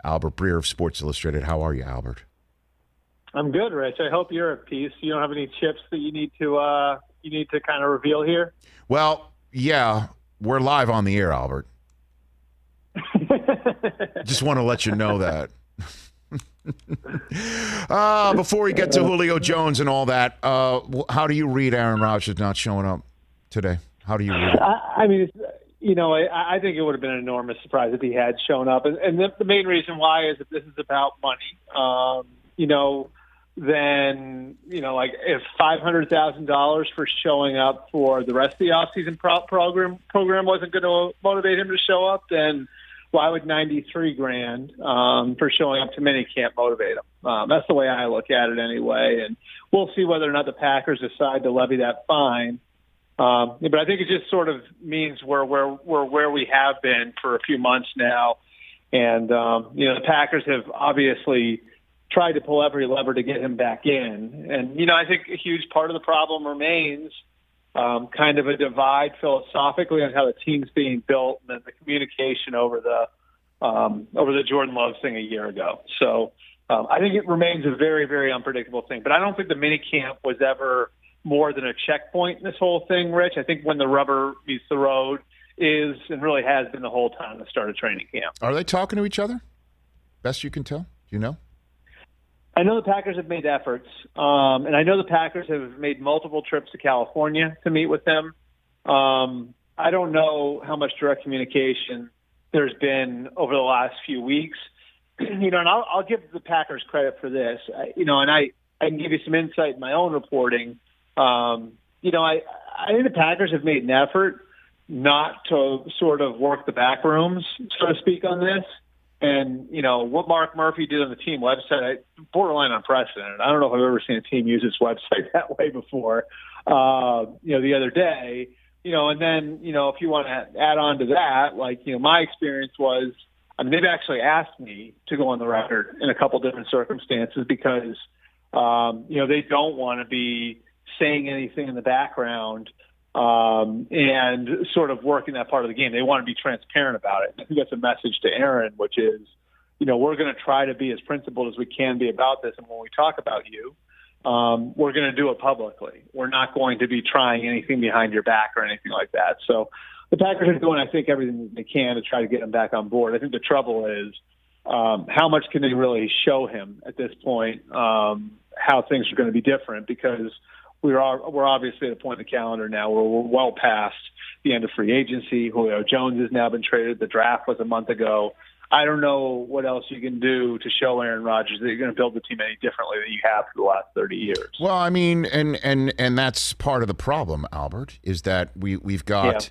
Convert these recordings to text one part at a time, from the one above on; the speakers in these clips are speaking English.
Albert Breer of Sports Illustrated. How are you, Albert? I'm good, Rich. I hope you're at peace. You don't have any chips that you need to kind of reveal here? Well, yeah, we're live on the air, Albert. Just want to let you know that. Before we get to Julio Jones and all that, how do you read Aaron Rodgers not showing up today? How do you read it? I mean, I think it would have been an enormous surprise if he had shown up. And the main reason why is that this is about money. Then, like if $500,000 for showing up for the rest of the offseason program wasn't going to motivate him to show up, then why would $93,000 for showing up to minicamp motivate him? That's the way I look at it anyway. And we'll see whether or not the Packers decide to levy that fine. But I think it just sort of means we're where we have been for a few months now. And, the Packers have obviously tried to pull every lever to get him back in. And, I think a huge part of the problem remains kind of a divide philosophically on how the team's being built and then the communication over the Jordan Love thing a year ago. So I think it remains a very, very unpredictable thing. But I don't think the minicamp was ever more than a checkpoint in this whole thing, Rich. I think when the rubber meets the road is and really has been the whole time the start of training camp. Are they talking to each other? Best you can tell? Do you know? I know the Packers have made efforts, and I know the Packers have made multiple trips to California to meet with them. I don't know how much direct communication there's been over the last few weeks. And I'll give the Packers credit for this. And I can give you some insight in my own reporting. I think the Packers have made an effort not to sort of work the back rooms, so to speak, on this. And, what Mark Murphy did on the team website, borderline unprecedented. I don't know if I've ever seen a team use its website that way before, the other day. And then, if you want to add on to that, my experience was, they've actually asked me to go on the record in a couple different circumstances because, they don't want to be saying anything in the background and sort of working that part of the game. They want to be transparent about it. I think that's a message to Aaron, which is, we're going to try to be as principled as we can be about this. And when we talk about you, we're going to do it publicly. We're not going to be trying anything behind your back or anything like that. So the Packers are doing, I think, everything they can to try to get him back on board. I think the trouble is how much can they really show him at this point, how things are going to be different, because we're obviously at a point in the calendar now where we're well past the end of free agency. Julio Jones has now been traded. The draft was a month ago. I don't know what else you can do to show Aaron Rodgers that you're going to build the team any differently than you have for the last 30 years. Well, and that's part of the problem, Albert, is that we've got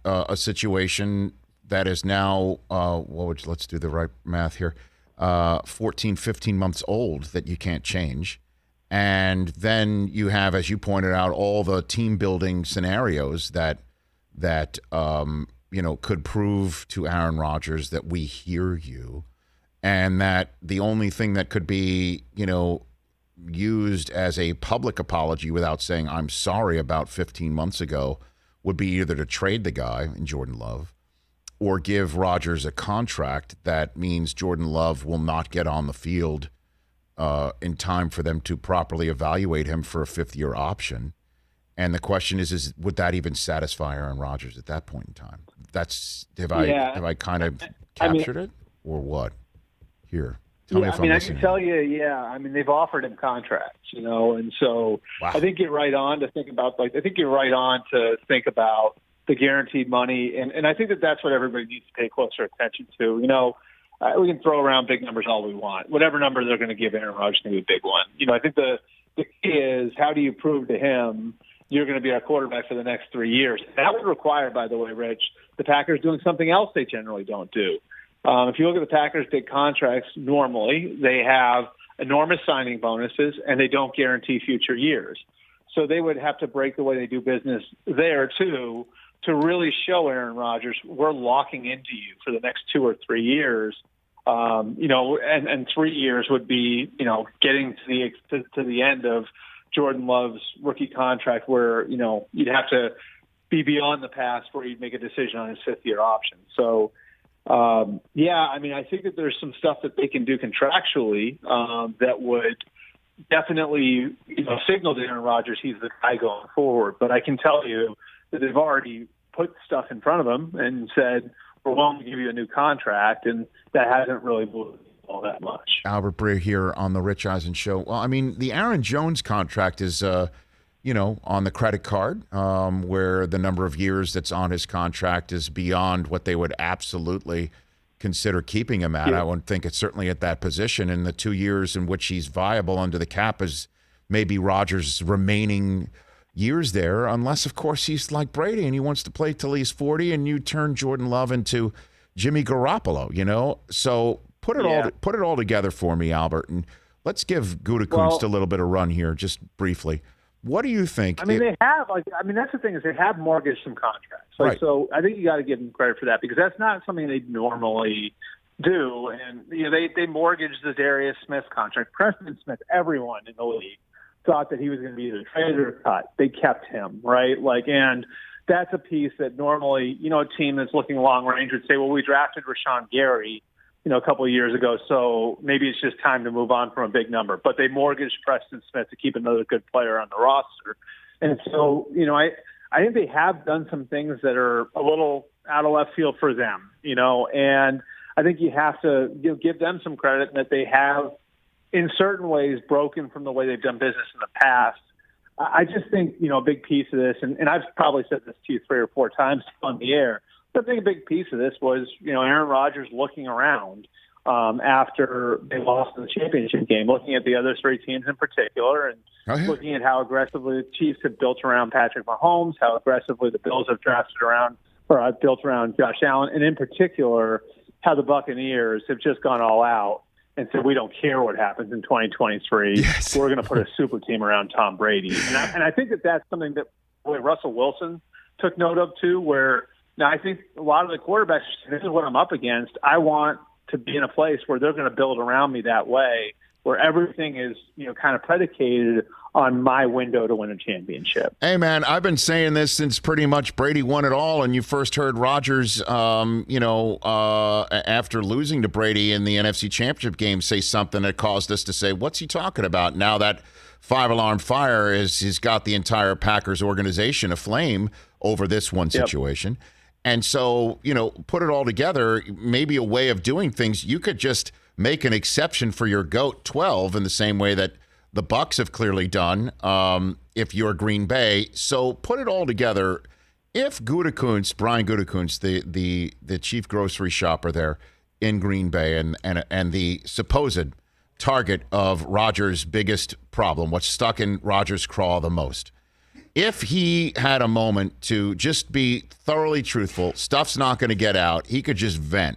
a situation that is now let's do the right math here, 14, 15 months old that you can't change. And then you have, as you pointed out, all the team building scenarios that could prove to Aaron Rodgers that we hear you, and that the only thing that could be, used as a public apology without saying I'm sorry about 15 months ago would be either to trade the guy in Jordan Love or give Rodgers a contract that means Jordan Love will not get on the field in time for them to properly evaluate him for a fifth-year option. And the question is would that even satisfy Aaron Rodgers at that point in time? Have I kind of captured it or what? Here, tell me if I'm listening. I can tell you, they've offered him contracts, and so wow. I think you're right on to think about the guaranteed money, and I think that's what everybody needs to pay closer attention to. We can throw around big numbers all we want. Whatever number they're going to give Aaron Rodgers is going to be a big one. I think the key is how do you prove to him you're going to be our quarterback for the next 3 years? That would require, by the way, Rich, the Packers doing something else they generally don't do. If you look at the Packers' big contracts, normally they have enormous signing bonuses and they don't guarantee future years. So they would have to break the way they do business there, too, to really show Aaron Rodgers we're locking into you for the next 2 or 3 years. And 3 years would be, getting to the end of Jordan Love's rookie contract where, you'd have to be beyond the past where you'd make a decision on his fifth-year option. So Yeah, I mean, I think that there's some stuff that they can do contractually that would definitely, signal to Aaron Rodgers he's the guy going forward. But I can tell you that they've already put stuff in front of him and said, we're willing to give you a new contract, and that hasn't really moved all that much. Albert Breer here on the Rich Eisen Show. Well, I mean, the Aaron Jones contract is, on the credit card, where the number of years that's on his contract is beyond what they would absolutely consider keeping him at. Yeah. I wouldn't think it's certainly at that position. And the 2 years in which he's viable under the cap is maybe Rodgers' remaining years there, unless, of course, he's like Brady and he wants to play till he's 40 and you turn Jordan Love into Jimmy Garoppolo, So put it all together for me, Albert, and let's give Gutekunst a little bit of run here, just briefly. What do you think? I mean, that's the thing is they have mortgaged some contracts. Right. So I think you got to give them credit for that because that's not something they normally do. And they mortgaged the Darius Smith contract. Preston Smith, everyone in the league thought that he was going to be either traded or cut. They kept him, right? And that's a piece that normally, a team that's looking long range would say, well, we drafted Rashawn Gary, a couple of years ago, so maybe it's just time to move on from a big number. But they mortgaged Preston Smith to keep another good player on the roster. And so, I think they have done some things that are a little out of left field for them, and I think you have to give them some credit that they have, in certain ways, broken from the way they've done business in the past. I just think, a big piece of this, and I've probably said this to you 3 or 4 times on the air, but I think a big piece of this was, Aaron Rodgers looking around after they lost in the championship game, looking at the other 3 teams in particular, and looking at how aggressively the Chiefs have built around Patrick Mahomes, how aggressively the Bills have built around Josh Allen, and in particular, how the Buccaneers have just gone all out and said, we don't care what happens in 2023. Yes. We're going to put a super team around Tom Brady. And I think that that's something that Russell Wilson took note of, too, where now I think a lot of the quarterbacks, this is what I'm up against. I want to be in a place where they're going to build around me that way, where everything is, kind of predicated on my window to win a championship. Hey, man, I've been saying this since pretty much Brady won it all, and you first heard Rodgers, after losing to Brady in the NFC Championship game, say something that caused us to say, what's he talking about? Now that 5-alarm fire has got the entire Packers organization aflame over this one situation. Yep. And so, put it all together, maybe a way of doing things. You could just make an exception for your GOAT 12 in the same way that the Bucs have clearly done if you're Green Bay. So put it all together. If Brian Gutekunst, the chief grocery shopper there in Green Bay and the supposed target of Rodgers' biggest problem, what's stuck in Rodgers' craw the most, if he had a moment to just be thoroughly truthful, stuff's not going to get out, he could just vent.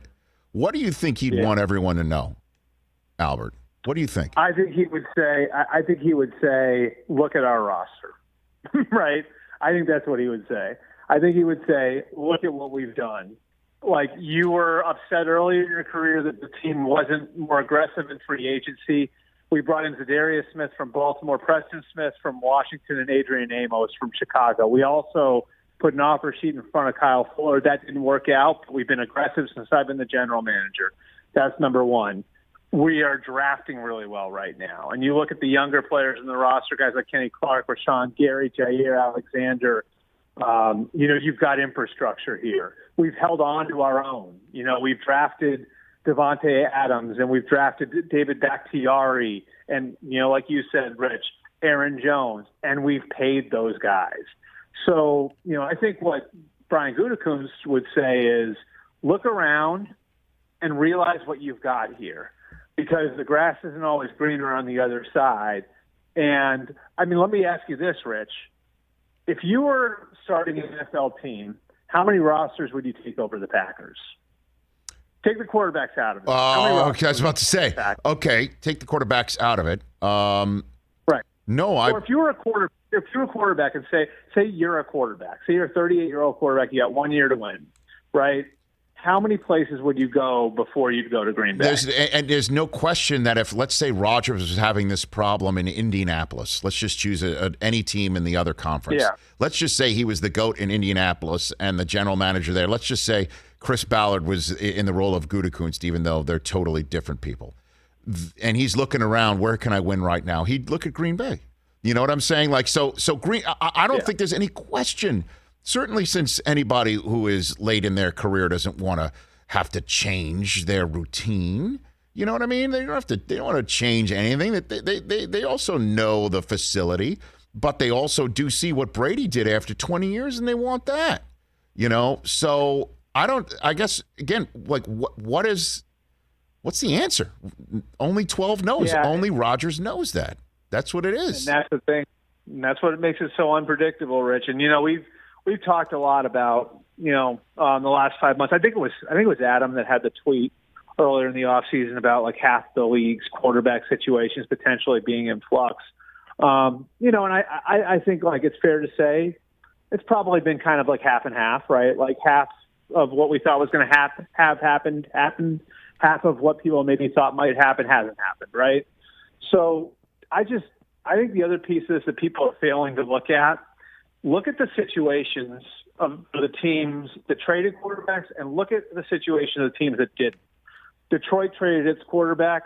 What do you think he'd want everyone to know, Albert? What do you think? I think he would say, look at our roster, right? I think that's what he would say. I think he would say, look at what we've done. Like, you were upset earlier in your career that the team wasn't more aggressive in free agency. We brought in Darius Smith from Baltimore, Preston Smith from Washington, and Adrian Amos from Chicago. We also put an offer sheet in front of Kyle Fuller. That didn't work out, but we've been aggressive since I've been the general manager. That's number one. We are drafting really well right now. And you look at the younger players in the roster, guys like Kenny Clark, Rashawn Gary, Jair Alexander. You've got infrastructure here. We've held on to our own. We've drafted Devontae Adams, and we've drafted David Bakhtiari, and, like you said, Rich, Aaron Jones, and we've paid those guys. So, I think what Brian Gutekunst would say is look around and realize what you've got here, because the grass isn't always greener on the other side. And, let me ask you this, Rich. If you were starting an NFL team, how many rosters would you take over the Packers? Take the quarterbacks out of it. Okay, I was about to say. Okay, take the quarterbacks out of it. Right. No, Or if you were a quarterback, and say you're a quarterback, say you're a 38-year-old quarterback, you got 1 year to win, right? How many places would you go before you'd go to Green Bay? There's no question that if, let's say, Rodgers was having this problem in Indianapolis, let's just choose any team in the other conference. Yeah. Let's just say he was the GOAT in Indianapolis and the general manager there. Let's just say Chris Ballard was in the role of Gutekunst, even though they're totally different people. And he's looking around, where can I win right now? He'd look at Green Bay. You know what I'm saying? Like, so Green, I don't think there's any question. Certainly, since anybody who is late in their career doesn't want to have to change their routine. You know what I mean? They don't have to. They don't want to change anything. They also know the facility, but they also do see what Brady did after 20 years, and they want that. You know, so I guess again, like what's the answer? Only 12 knows. Yeah. Only Rodgers knows that. That's what it is. And that's the thing. And that's what makes it so unpredictable, Rich. And we've talked a lot about the last 5 months. I think it was Adam that had the tweet earlier in the offseason about like half the league's quarterback situations potentially being in flux. And I think like it's fair to say it's probably been kind of like half and half, right? Like half of what we thought was going to have happened. Half of what people maybe thought might happen hasn't happened, right? So I think the other piece is that people are failing to look at the situations of the teams that traded quarterbacks and look at the situation of the teams that didn't. Detroit traded its quarterback.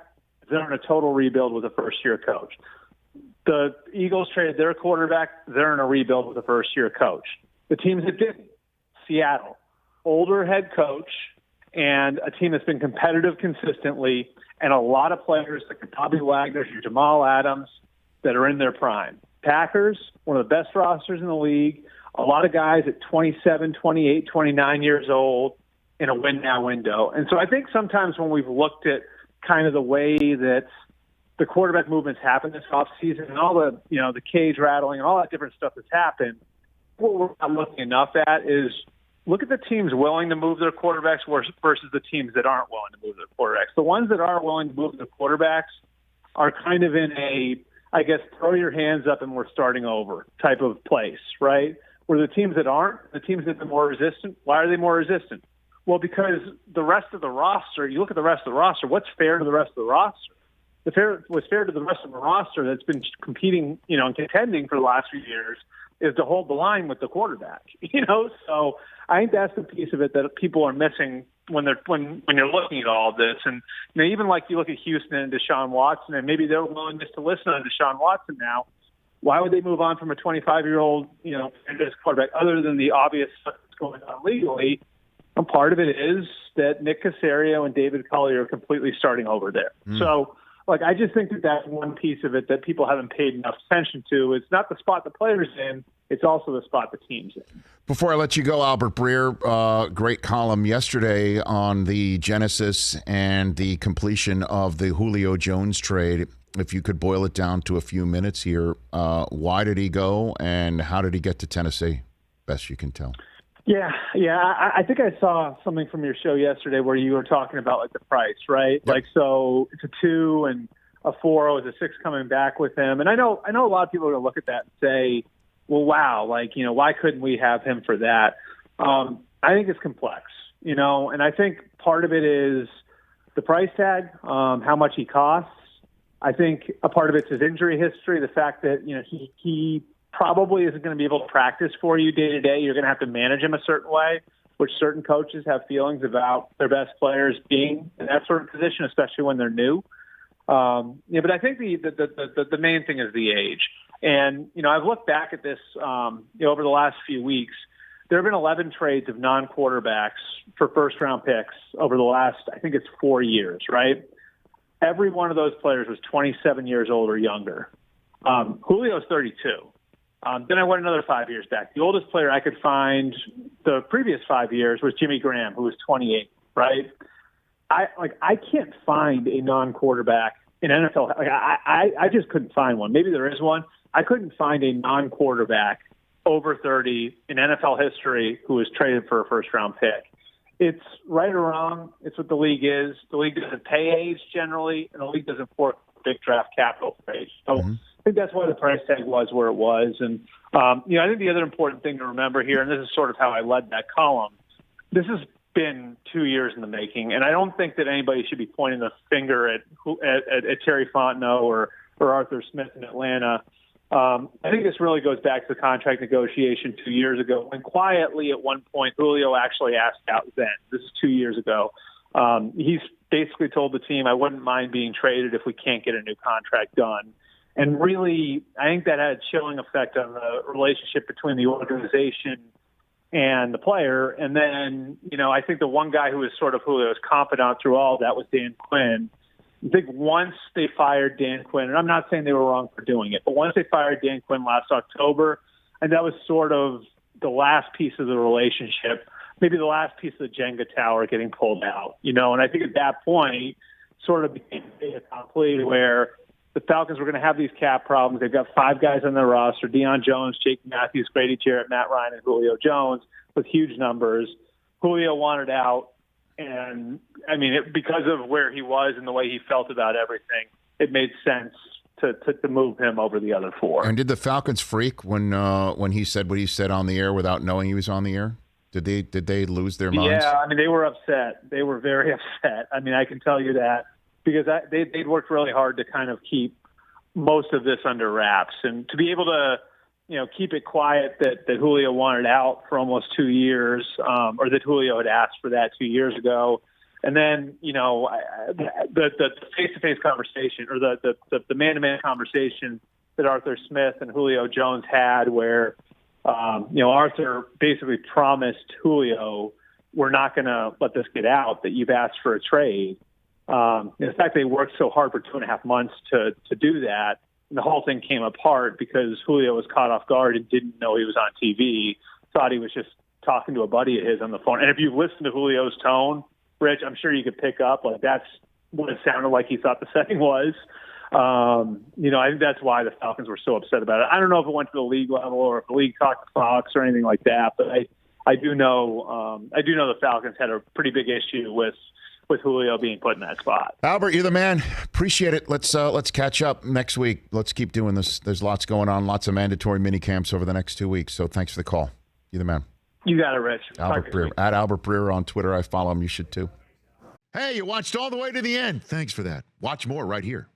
They're in a total rebuild with a first-year coach. The Eagles traded their quarterback. They're in a rebuild with a first-year coach. The teams that didn't, Seattle, older head coach and a team that's been competitive consistently and a lot of players like Bobby Wagner, your Jamal Adams, that are in their prime. Packers, one of the best rosters in the league, a lot of guys at 27, 28, 29 years old in a win-now window. And so I think sometimes when we've looked at kind of the way that the quarterback movements happen this offseason and all the, the cage rattling and all that different stuff that's happened, what we're not looking enough at is look at the teams willing to move their quarterbacks versus the teams that aren't willing to move their quarterbacks. The ones that are willing to move their quarterbacks are kind of in a, I guess, throw your hands up and we're starting over type of place, right? Where the teams that aren't, the teams that are more resistant, why are they more resistant? Well, because the rest of the roster, you look at the rest of the roster, what's fair to the rest of the roster? What's fair to the rest of the roster that's been competing, and contending for the last few years is to hold the line with the quarterback, So I think that's the piece of it that people are missing when you're looking at all of this. And even like you look at Houston and Deshaun Watson, and maybe their willingness to listen to Deshaun Watson now. Why would they move on from a 25-year-old, quarterback other than the obvious stuff that's going on legally? And part of it is that Nick Caserio and David Culley are completely starting over there. So, I just think that that's one piece of it that people haven't paid enough attention to. It's not the spot the player's in. It's also the spot the team's in. Before I let you go, Albert Breer, great column yesterday on the genesis and the completion of the Julio Jones trade. If you could boil it down to a few minutes here, why did he go and how did he get to Tennessee? Best you can tell. Yeah. I think I saw something from your show yesterday where you were talking about the price, right? Yep. So it's a 2 and a 4 with a 6 coming back with him. And I know a lot of people are going to look at that and say, well, wow, why couldn't we have him for that? I think it's complex, and I think part of it is the price tag, how much he costs. I think a part of it's his injury history, the fact that, he probably isn't going to be able to practice for you day to day. You're going to have to manage him a certain way, which certain coaches have feelings about their best players being in that sort of position, especially when they're new. But I think the main thing is the age. And, I've looked back at this, over the last few weeks. There have been 11 trades of non-quarterbacks for first-round picks over the last, I think it's 4 years, right? Every one of those players was 27 years old or younger. Julio's 32. Then I went another 5 years back. The oldest player I could find the previous 5 years was Jimmy Graham, who was 28, right? I can't find a non-quarterback in NFL. I just couldn't find one. Maybe there is one. I couldn't find a non-quarterback over 30 in NFL history who was traded for a first-round pick. It's right or wrong. It's what the league is. The league doesn't pay age generally, and the league doesn't fork big draft capital for age. So I think that's why the price tag was where it was. And, I think the other important thing to remember here, and this is sort of how I led that column, this has been 2 years in the making, and I don't think that anybody should be pointing the finger at Terry Fontenot or Arthur Smith in Atlanta. I think this really goes back to the contract negotiation 2 years ago, when quietly at one point Julio actually asked out then. This is 2 years ago. He's basically told the team, I wouldn't mind being traded if we can't get a new contract done. And really, I think that had a chilling effect on the relationship between the organization and the player. And then, I think the one guy who was sort of Julio's confidant through all of that was Dan Quinn. I think once they fired Dan Quinn, and I'm not saying they were wrong for doing it, but once they fired Dan Quinn last October, and that was sort of the last piece of the relationship, maybe the last piece of the Jenga tower getting pulled out, and I think at that point sort of became a accompli where the Falcons were going to have these cap problems. They've got 5 guys on their roster: Deion Jones, Jake Matthews, Grady Jarrett, Matt Ryan, and Julio Jones, with huge numbers. Julio wanted out. And, because of where he was and the way he felt about everything, it made sense to move him over the other 4. And did the Falcons freak when he said what he said on the air without knowing he was on the air? Did they lose their minds? Yeah, they were upset. They were very upset. I can tell you that because they'd worked really hard to kind of keep most of this under wraps. And to be able to keep it quiet that Julio wanted out for almost 2 years, or that Julio had asked for that 2 years ago. And then, the face-to-face conversation or the man-to-man conversation that Arthur Smith and Julio Jones had where, Arthur basically promised Julio, we're not going to let this get out, that you've asked for a trade. In fact, they worked so hard for 2.5 months to do that. And the whole thing came apart because Julio was caught off guard and didn't know he was on TV, thought he was just talking to a buddy of his on the phone. And if you listen to Julio's tone, Rich, I'm sure you could pick up, that's what it sounded like he thought the setting was. I think that's why the Falcons were so upset about it. I don't know if it went to the league level or if the league talked to Fox or anything like that, but I do know the Falcons had a pretty big issue with Julio being put in that spot. Albert, you're the man. Appreciate it. Let's catch up next week. Let's keep doing this. There's lots going on, lots of mandatory mini camps over the next 2 weeks. So thanks for the call. You're the man. You got it, Rich. Albert Breer. At Albert Breer on Twitter. I follow him. You should too. Hey, you watched all the way to the end. Thanks for that. Watch more right here.